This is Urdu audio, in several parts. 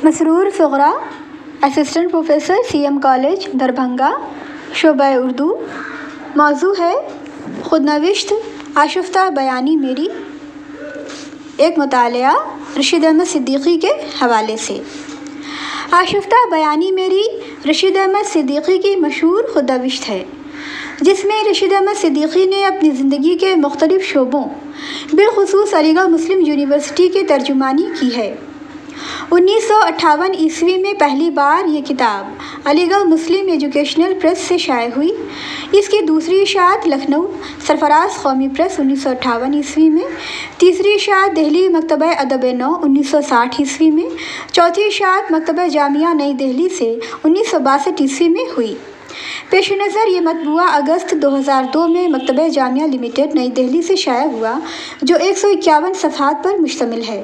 مسرور فقرا، assistant professor CM college Darbhanga, شعبہ اردو۔ موضوع ہے خود نوشت آشفتہ بیانی میری، ایک مطالعہ رشید احمد صدیقی کے حوالے سے۔ آشفتہ بیانی میری رشید احمد صدیقی کی مشہور خود نوشت ہے، جس میں رشید احمد صدیقی نے اپنی زندگی کے مختلف شعبوں بالخصوص علی گڑھ مسلم یونیورسٹی کی ترجمانی کی ہے۔ 1958 میں پہلی بار یہ کتاب علی گڑھ مسلم ایجوکیشنل پریس سے شائع ہوئی۔ اس کی دوسری اشاعت لکھنؤ سرفراز قومی پریس 1958 میں، تیسری اشاعت دہلی مکتبہ ادب نو 1960 میں، چوتھی اشاعت مکتبہ جامعہ نئی دہلی سے 1962 میں ہوئی۔ پیش نظر یہ مطبوعہ اگست 2002 میں مکتبہ جامعہ لمیٹڈ نئی دہلی سے شائع ہوا، جو 151 صفحات پر مشتمل ہے۔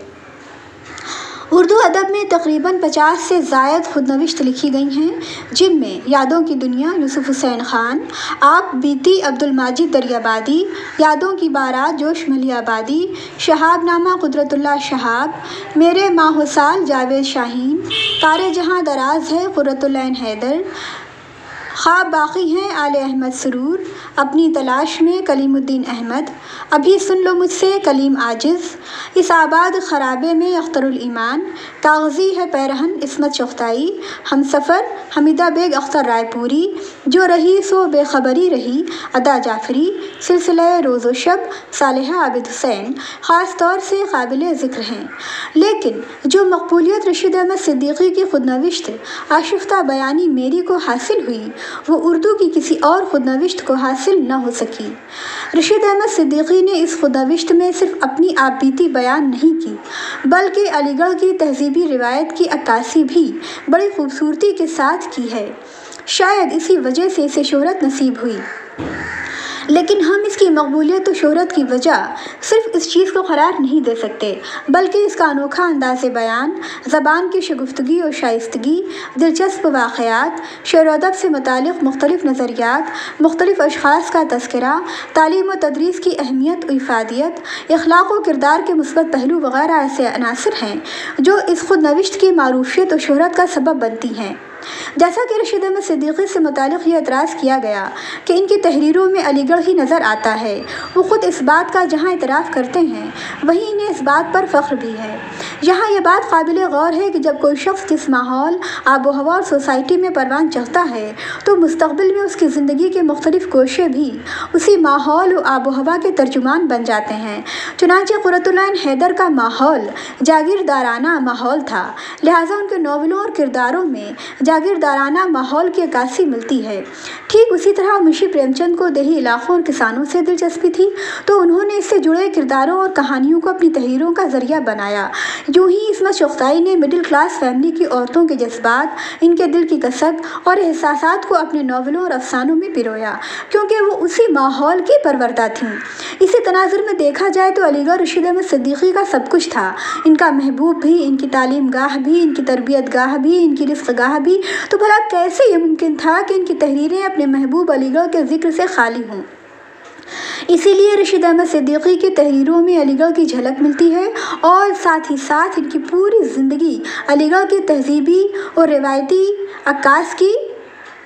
اردو ادب میں تقریباً 50 سے زائد خود نوشت لکھی گئی ہیں، جن میں یادوں کی دنیا یوسف حسین خان، آپ بیتی عبدالماجد دریابادی، یادوں کی بارات جوش ملی آبادی، شہاب نامہ قدرت اللہ شہاب، میرے ماہ و سال جاوید شاہین، تارے جہاں دراز ہے قرۃ العین حیدر، خواب باقی ہیں آل احمد سرور، اپنی تلاش میں کلیم الدین احمد، ابھی سن لو مجھ سے کلیم عاجز، اس آباد خرابے میں اختر الایمان، کاغذی ہے پیرہن عصمت چغتائی، ہم سفر حمیدہ بیگ اختر رائے پوری، جو رہی سو بے خبری رہی ادا جعفری، سلسلہ روز و شب صالحہ عابد حسین خاص طور سے قابل ذکر ہیں۔ لیکن جو مقبولیت رشید احمد صدیقی کی خود نوشت آشفتہ بیانی میری کو حاصل ہوئی، وہ اردو کی کسی اور خود نوشت کو حاصل نہ ہو سکی۔ رشید احمد صدیقی نے اس خود نوشت میں صرف اپنی آپ بیتی بیان نہیں کی، بلکہ علی گڑھ کی تہذیبی روایت کی عکاسی بھی بڑی خوبصورتی کے ساتھ کی ہے۔ شاید اسی وجہ سے اسے شہرت نصیب ہوئی، لیکن ہم اس کی مقبولیت و شہرت کی وجہ صرف اس چیز کو قرار نہیں دے سکتے، بلکہ اس کا انوکھا انداز بیان، زبان کی شگفتگی اور شائستگی، دلچسپ واقعات، شعر و ادب سے متعلق مختلف نظریات، مختلف اشخاص کا تذکرہ، تعلیم و تدریس کی اہمیت و افادیت، اخلاق و کردار کے مثبت پہلو وغیرہ ایسے عناصر ہیں جو اس خود نوشت کی معروفیت و شہرت کا سبب بنتی ہیں۔ جیسا کہ رشید احمد صدیقی سے متعلق یہ اعتراض کیا گیا کہ ان کی تحریروں میں علی گڑھ ہی نظر آتا ہے، وہ خود اس بات کا جہاں اعتراف کرتے ہیں، وہیں انہیں اس بات پر فخر بھی ہے۔ یہاں یہ بات قابل غور ہے کہ جب کوئی شخص جس ماحول، آب و ہوا اور سوسائٹی میں پروان چڑھتا ہے، تو مستقبل میں اس کی زندگی کے مختلف گوشے بھی اسی ماحول و آب و ہوا کے ترجمان بن جاتے ہیں۔ چنانچہ قرۃ العین حیدر کا ماحول جاگیردارانہ ماحول تھا، لہٰذا ان کے ناولوں اور کرداروں میں جاگیردارانہ ماحول کی عکاسی ملتی ہے۔ ٹھیک اسی طرح منشی پریم چند کو دیہی علاقوں اور کسانوں سے دلچسپی تھی، تو انہوں نے اس سے جڑے کرداروں اور کہانیوں کو اپنی تحریروں کا ذریعہ بنایا۔ یوں ہی عصمت چغتائی نے مڈل کلاس فیملی کی عورتوں کے جذبات، ان کے دل کی کسک اور احساسات کو اپنے ناولوں اور افسانوں میں پرویا، کیونکہ وہ اسی ماحول کی پروردہ تھیں۔ اسی تناظر میں دیکھا جائے تو علی گڑھ رشید احمد صدیقی کا سب کچھ تھا، ان کا محبوب بھی، ان کی تعلیم گاہ بھی، ان کی تربیت گاہ بھی، ان کی رزق گاہ بھی، تو بھلا کیسے یہ ممکن تھا کہ ان کی تحریریں اپنے محبوب علی گڑھ کے ذکر سے خالی ہوں؟ اسی لیے رشید احمد صدیقی کی تحریروں میں علی گڑھ کی جھلک ملتی ہے، اور ساتھ ہی ساتھ ان کی پوری زندگی علی گڑھ کی تہذیبی اور روایتی عکاس کی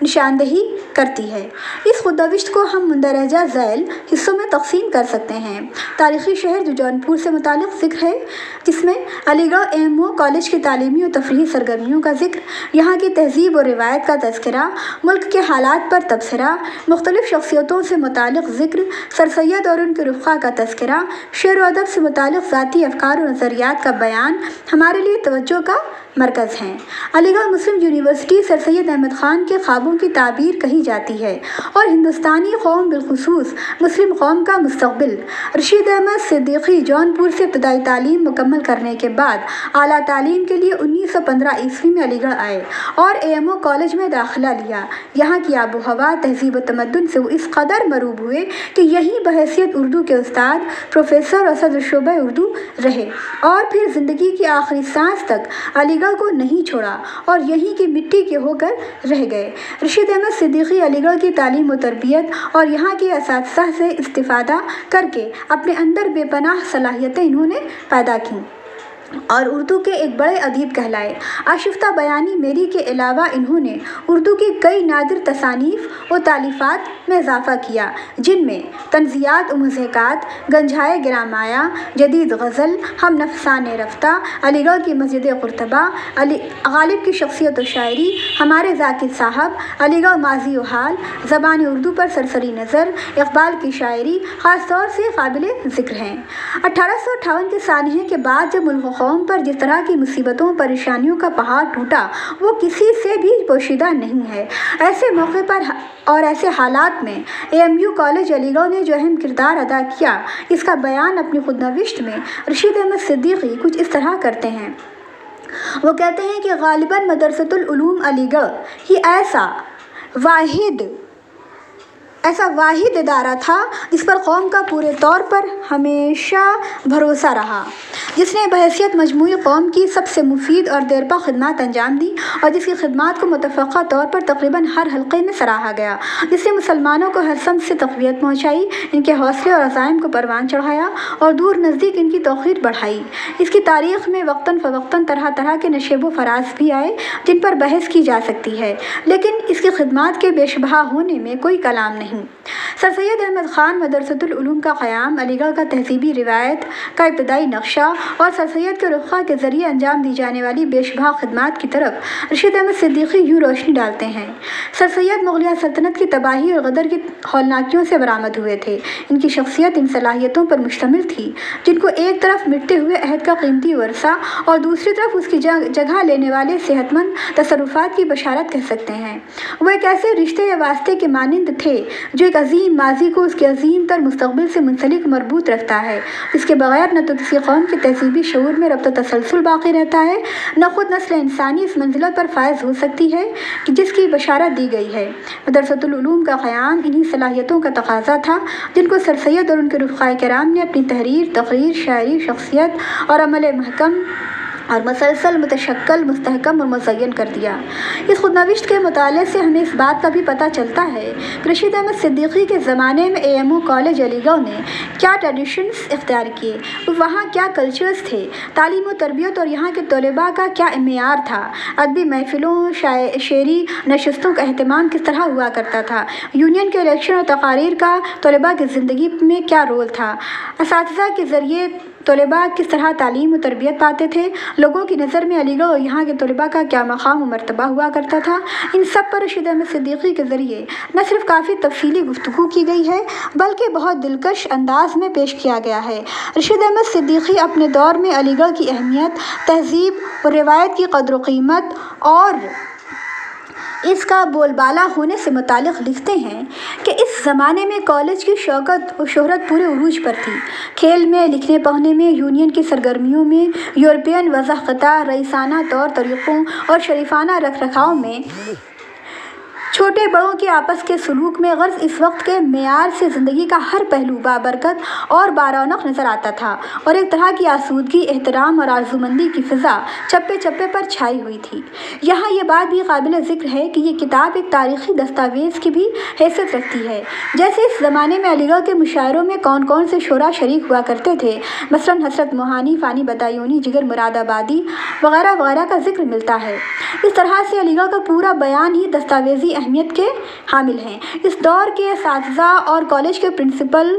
نشاندہی کرتی ہے۔ اس خود نوشت کو ہم مندرجہ ذیل حصوں میں تقسیم کر سکتے ہیں۔ تاریخی شہر جو جونپور سے متعلق ذکر ہے، جس میں علی گڑھ AMO کالج کی تعلیمی اور تفریحی سرگرمیوں کا ذکر، یہاں کی تہذیب اور روایت کا تذکرہ، ملک کے حالات پر تبصرہ، مختلف شخصیتوں سے متعلق ذکر، سر سید اور ان کے رفقا کا تذکرہ، شعر و ادب سے متعلق ذاتی افکار و نظریات کا بیان ہمارے لیے توجہ کا مرکز ہیں۔ علی گڑھ مسلم یونیورسٹی سر سید احمد خان کے خوابوں کی تعبیر کہی جاتی ہے، اور ہندوستانی قوم بالخصوص مسلم قوم کا مستقبل۔ رشید احمد صدیقی جونپور سے ابتدائی تعلیم مکمل کرنے کے بعد اعلیٰ تعلیم کے لیے 1915 میں علی گڑھ آئے اور AMO کالج میں داخلہ لیا۔ یہاں کی آب و ہوا، تہذیب و تمدن سے وہ اس قدر مروب ہوئے کہ یہیں بحیثیت اردو کے استاد، پروفیسر اور صدر شعبہ اردو رہے، اور پھر زندگی کی آخری سانس تک علی گڑھ کو نہیں چھوڑا اور یہیں کی مٹی کے ہو کر رہ گئے۔ رشید احمد صدیقی علی گڑھ کی تعلیم و تربیت اور یہاں کے اساتذہ سے استفادہ کر کے اپنے اندر بے پناہ صلاحیتیں انہوں نے پیدا کیں۔ اور اردو کے ایک بڑے ادیب کہلائے۔ آشفتہ بیانی میری کے علاوہ انہوں نے اردو کی کئی نادر تصانیف و تالیفات میں اضافہ کیا، جن میں طنزیات و مضحکات، گنجھائے گرامایا، جدید غزل، ہم نفسان رفتہ، علی گڑھ کی مسجد قرطبہ، غالب کی شخصیت و شاعری، ہمارے ذاکر صاحب، علی گڑھ ماضی و حال، زبان اردو پر سرسری نظر، اقبال کی شاعری خاص طور سے قابل ذکر ہیں۔ 1858 کے سانحے کے بعد جب ملک و قوم پر جس طرح کی مصیبتوں پریشانیوں کا پہاڑ ٹوٹا وہ کسی سے بھی پوشیدہ نہیں ہے۔ ایسے موقع پر اور ایسے حالات میں AMU کالج علی گڑھ نے جو اہم کردار ادا کیا، اس کا بیان اپنی خود نوشت میں رشید احمد صدیقی کچھ اس طرح کرتے ہیں۔ وہ کہتے ہیں کہ غالباً مدرسۃ العلوم علی گڑھ ہی ایسا واحد ادارہ تھا جس پر قوم کا پورے طور پر ہمیشہ بھروسہ رہا، جس نے بحیثیت مجموعی قوم کی سب سے مفید اور دیرپا خدمات انجام دی اور جس کی خدمات کو متفقہ طور پر تقریباً ہر حلقے میں سراہا گیا، جس نے مسلمانوں کو ہر سمت سے تقویت پہنچائی، ان کے حوصلے اور عزائم کو پروان چڑھایا اور دور نزدیک ان کی توقیر بڑھائی۔ اس کی تاریخ میں وقتاً فوقتاً طرح طرح کے نشیب و فراز بھی آئے جن پر بحث کی جا سکتی ہے، لیکن اس کی خدمات کے بے شبہ ہونے میں کوئی کلام نہیں۔ سر سید احمد خان مدرسۃ العلوم کا قیام، علی گڑھ کا تہذیبی روایت کا ابتدائی نقشہ اور سر سید کے رفقا کے ذریعے انجام دی جانے والی بے شبہ خدمات کی طرف رشید احمد صدیقی یوں روشنی ڈالتے ہیں۔ سر سید مغلیہ سلطنت کی تباہی اور غدر کی ہولناکیوں سے برآمد ہوئے تھے۔ ان کی شخصیت ان صلاحیتوں پر مشتمل تھی جن کو ایک طرف مٹتے ہوئے عہد کا قیمتی ورثہ اور دوسری طرف اس کی جگہ لینے والے صحت مند تصرفات کی بشارت کہہ سکتے ہیں۔ وہ ایک ایسے رشتے یا واسطے کے مانند تھے جو ایک عظیم ماضی کو اس کے عظیم تر مستقبل سے منسلک مربوط رکھتا ہے، جس کے بغیر نہ تو کسی قوم کے تہذیبی شعور میں ربط و تسلسل باقی رہتا ہے، نہ خود نسل انسانی اس منزلت پر فائز ہو سکتی ہے کہ جس کی بشارت دی گئی ہے۔ مدرسۃ العلوم کا قیام انہی صلاحیتوں کا تقاضا تھا جن کو سر سید اور ان کے رفقائے کرام نے اپنی تحریر، تقریر، شاعری، شخصیت اور عمل محکم اور مسلسل متشکل، مستحکم اور مزین کر دیا۔ اس خود نوشت کے مطالعے سے ہمیں اس بات کا بھی پتہ چلتا ہے کہ رشید احمد صدیقی کے زمانے میں AMU کالج علی گڑھ نے کیا ٹریڈیشنز اختیار کیے، وہاں کیا کلچرز تھے، تعلیم و تربیت اور یہاں کے طلباء کا کیا معیار تھا، ادبی محفلوں، شعری نشستوں کا اہتمام کس طرح ہوا کرتا تھا، یونین کے الیکشن اور تقاریر کا طلباء کی زندگی میں کیا رول تھا، اساتذہ کے ذریعے طلباء کس طرح تعلیم و تربیت پاتے تھے، لوگوں کی نظر میں علی گڑھ اور یہاں کے طلباء کا کیا مقام و مرتبہ ہوا کرتا تھا، ان سب پر رشید احمد صدیقی کے ذریعے نہ صرف کافی تفصیلی گفتگو کی گئی ہے بلکہ بہت دلکش انداز میں پیش کیا گیا ہے۔ رشید احمد صدیقی اپنے دور میں علی گڑھ کی اہمیت، تہذیب اور روایت کی قدر و قیمت اور اس کا بول بالا ہونے سے متعلق لکھتے ہیں کہ اس زمانے میں کالج کی شوکت و شہرت پورے عروج پر تھی۔ کھیل میں، لکھنے پڑھنے میں، یونین کی سرگرمیوں میں، یورپین وضع خطہ، رئیسانہ طور طریقوں اور شریفانہ رکھ رکھاؤ میں، چھوٹے بڑوں کے آپس کے سلوک میں، غرض اس وقت کے معیار سے زندگی کا ہر پہلو بابرکت اور بارونق نظر آتا تھا اور ایک طرح کی آسودگی، احترام اور آرزومندی کی فضا چپے چپے پر چھائی ہوئی تھی۔ یہاں یہ بات بھی قابل ذکر ہے کہ یہ کتاب ایک تاریخی دستاویز کی بھی حیثیت رکھتی ہے۔ جیسے اس زمانے میں علی گڑھ کے مشاعروں میں کون کون سے شعراء شریک ہوا کرتے تھے، مثلاً حسرت موہانی، فانی بدایونی، جگر مراد آبادی وغیرہ وغیرہ کا ذکر ملتا ہے۔ اس طرح سے علی گڑھ کا پورا بیان ہی دستاویزی اہمیت کے حامل ہیں۔ اس دور کے اساتذہ اور کالج کے پرنسپل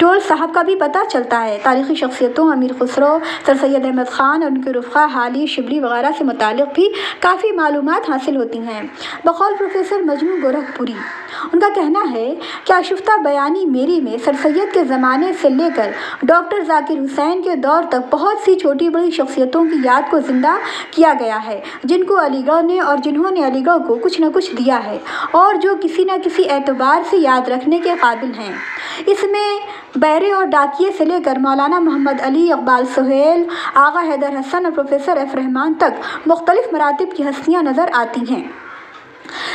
ٹول صاحب کا بھی پتہ چلتا ہے۔ تاریخی شخصیتوں امیر خسرو، سر سید احمد خان اور ان کے رفقا حالی، شبلی وغیرہ سے متعلق بھی کافی معلومات حاصل ہوتی ہیں۔ بقول پروفیسر مجنو گورکھپوری، ان کا کہنا ہے کہ آشفتہ بیانی میری میں سر سید کے زمانے سے لے کر ڈاکٹر ذاکر حسین کے دور تک بہت سی چھوٹی بڑی شخصیتوں کی یاد کو زندہ کیا گیا ہے جن کو علی گڑھ نے اور جنہوں نے علی گڑھ کو کچھ نہ کچھ دیا ہے اور جو کسی نہ کسی اعتبار سے یاد رکھنے کے قابل ہیں۔ اس میں بیرے اور ڈاکیے سے لے کر مولانا محمد علی، اقبال سہیل، آغا حیدر حسن اور پروفیسر F رحمان تک مختلف مراتب کی ہستیاں نظر آتی ہیں۔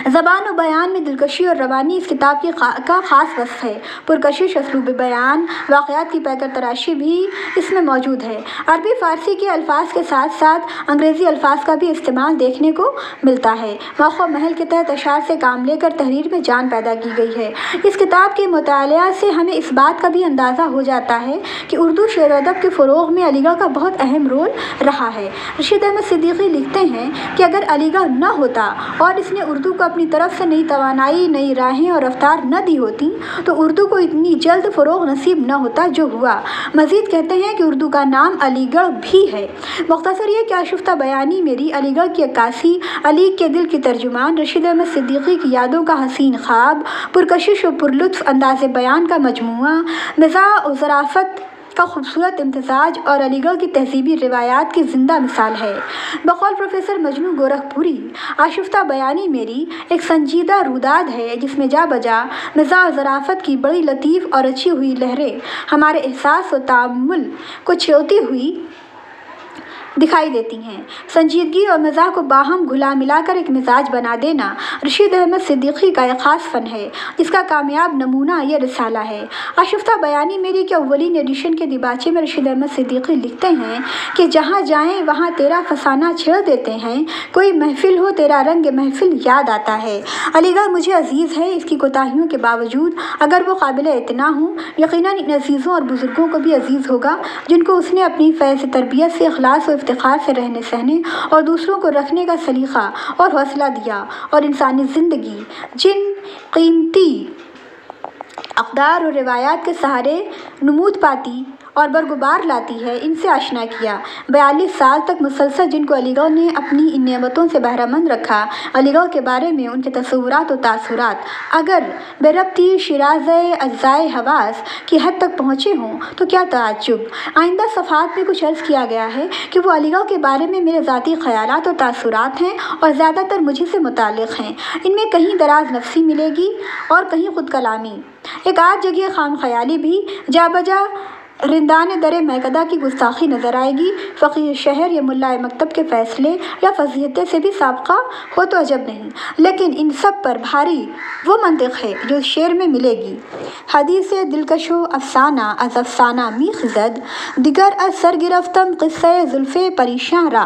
زبان و بیان میں دلکشی اور روانی اس کتاب کا خاص وصف ہے۔ پرکشش اسلوب بیان، واقعات کی پیکر تراشی بھی اس میں موجود ہے۔ عربی فارسی کے الفاظ کے ساتھ ساتھ انگریزی الفاظ کا بھی استعمال دیکھنے کو ملتا ہے۔ موقع و محل کے تحت اشعار سے کام لے کر تحریر میں جان پیدا کی گئی ہے۔ اس کتاب کے مطالعہ سے ہمیں اس بات کا بھی اندازہ ہو جاتا ہے کہ اردو شعر و ادب کے فروغ میں علی گڑھ کا بہت اہم رول رہا ہے۔ رشید احمد صدیقی لکھتے ہیں کہ اگر علی گڑھ نہ ہوتا اور اس نے اردو کو اپنی طرف سے نئی توانائی، نئی راہیں اور رفتار نہ دی ہوتی تو اردو کو اتنی جلد فروغ نصیب نہ ہوتا جو ہوا۔ مزید کہتے ہیں کہ اردو کا نام علی گڑھ بھی ہے۔ مختصر یہ کہ آشفتہ بیانی میری، علی گڑھ کی عکاسی، علی کے دل کی ترجمان، رشید احمد صدیقی کی یادوں کا حسین خواب، پرکشش و پرلطف انداز بیان کا مجموعہ، مزاح و ظرافت کا خوبصورت امتزاج اور علی گڑھ کی تہذیبی روایات کی زندہ مثال ہے۔ بقول پروفیسر مجنو گورکھپوری، آشفتہ بیانی میری ایک سنجیدہ روداد ہے جس میں جا بجا مزاح و ظرافت کی بڑی لطیف اور اچھی ہوئی لہریں ہمارے احساس و تأمل کو چھیڑتی ہوئی دکھائی دیتی ہیں۔ سنجیدگی اور مزاح کو باہم گھلا ملا کر ایک مزاج بنا دینا رشید احمد صدیقی کا ایک خاص فن ہے، جس کا کامیاب نمونہ یہ رسالہ ہے۔ آشفتہ بیانی میری کے اولین ایڈیشن کے دیباچے میں رشید احمد صدیقی لکھتے ہیں کہ جہاں جائیں وہاں تیرا فسانہ چھیڑ دیتے ہیں، کوئی محفل ہو تیرا رنگ محفل یاد آتا ہے۔ علی گڑھ مجھے عزیز ہے، اس کی کوتاہیوں کے باوجود اگر وہ قابل اعتنا ہوں، یقیناً ان عزیزوں اور بزرگوں کو بھی عزیز ہوگا جن کو اس نے اپنی فیض تربیت سے اخلاص و افتخار سے رہنے سہنے اور دوسروں کو رکھنے کا سلیقہ اور حوصلہ دیا، اور انسانی زندگی جن قیمتی اقدار اور روایات کے سہارے نمود پاتی اور برگبار لاتی ہے، ان سے آشنا کیا۔ 42 سال تک مسلسل جن کو علی گڑھ نے اپنی ان نعمتوں سے بہرہ مند رکھا، علی گڑھ کے بارے میں ان کے تصورات و تاثرات اگر بے ربطی شیرازہ اجزائے حواس کی حد تک پہنچے ہوں تو کیا تعجب۔ آئندہ صفحات میں کچھ عرض کیا گیا ہے کہ وہ علی گڑھ کے بارے میں میرے ذاتی خیالات اور تاثرات ہیں اور زیادہ تر مجھے سے متعلق ہیں۔ ان میں کہیں دراز نفسی ملے گی اور کہیں خود کلامی، ایک آدھ جگہ خام خیالی بھی، جا بجا رندان در میکدہ کی گستاخی نظر آئے گی، فقیہ شہر یا ملائے مکتب کے فیصلے یا فضیحتیں سے بھی سابقہ ہو تو عجب نہیں، لیکن ان سب پر بھاری وہ منطق ہے جو شعر میں ملے گی۔ حدیث دلکش و افسانہ از افسانہ می خزد، دیگر از سر گرفتم قصہ زلف پریشاں را۔